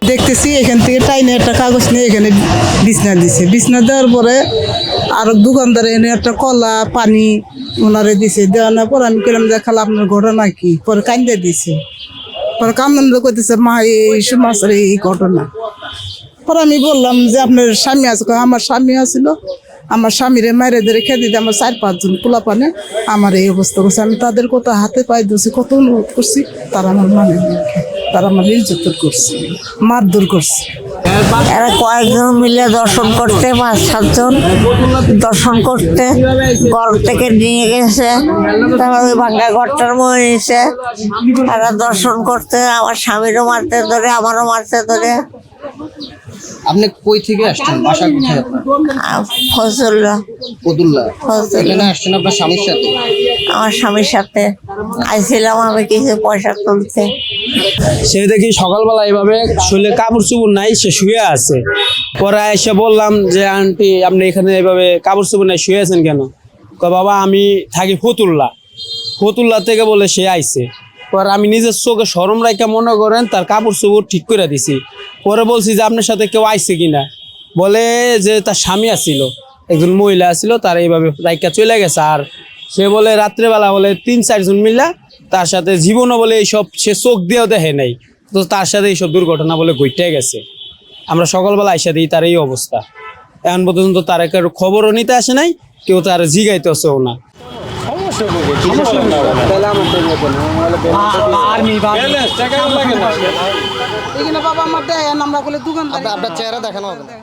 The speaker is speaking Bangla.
দেখতেছি এখান থেকে টাইনে একটা কাগজ নিয়ে এখানে বিছনা দিছে, বিছনা দেওয়ার পরে আর দোকানদারে এনে একটা কলা পানি ওনারে দিছে, দেওয়ানোর পর আমি কেলাম যে খালা আপনার ঘটনা কি, পরে কান্দে দিছে, পরে কান্দন করতেছে মা এই মাসের এই ঘটনা। পরে আমি বললাম যে আপনার স্বামী আছে, আমার স্বামী আছিল, আমার স্বামীরে মায়ের ধরে খেয়ে দিতে আমার 4-5 জন পোলা পানে আমার এই অবস্থা করছে। আমি তাদের কথা হাতে পায়ে দিয়েছি, কত অনুরোধ করছি, তারা আমার মানে তারা আমার নির্যাতন করছে, মারধর করছে। এরা কয়েকজন মিলে দর্শন করতে, 5-7 জন দর্শন করতে ঘর থেকে নিয়ে গেছে, তারপর ওই ভাঙ্গা ঘরটার মধ্যে নিয়েছে। এরা দর্শন করতে আমার স্বামীরও মারতে ধরে, আমারও মারতে ধরে। আপনি কই থেকে আসছেন, বাসা কোথায় আপনার? ফজলুল্লাহ। এখানে আসছেন আপনার স্বামীর সাথে? আমার স্বামীর সাথে আইছিলাম আমি কিছু পয়সা তুলতে। সে দেখি সকালবেলা এইভাবে শরীরে কাপড় চুপড় নাই, সে শুয়ে আছে। পরে এসে বললাম যে আন্টি আপনি এখানে এইভাবে কাপড় চুপড় নাই শুয়ে আছেন কেন? কয় বাবা আমি থাকি ফতুল্লা থেকে বলে সে আইছে। পরে আমি নিজের চোখে শরম রাইখা মনে করেন তার কাপড় চুপড় ঠিক করে দিছি। পরে বলছি যে আপনার সাথে কেউ আইছে কিনা, বলে যে তার স্বামী আসছিল, একজন মহিলা আসছিল, তার এইভাবে রাইখা চলে গেছে। আর সে বলে রাত্রেবেলা বলে 3-4 জন মিলা তার সাথে জীবনও বলে এইসব সে চোখ দিয়েও দেখে নাই, তো তার সাথে এইসব দুর্ঘটনা বলে ঘটে গেছে। আমরা সকালবেলা আইসা দিই তার এই অবস্থা, এখন পর্যন্ত তার একটা খবরও নিতে আসে নাই, কেউ তার জিগাইতেছেও না। বাবা আমার দেয় আমরা বলে দোকানদার আপনার চেহারা দেখানো হবে না।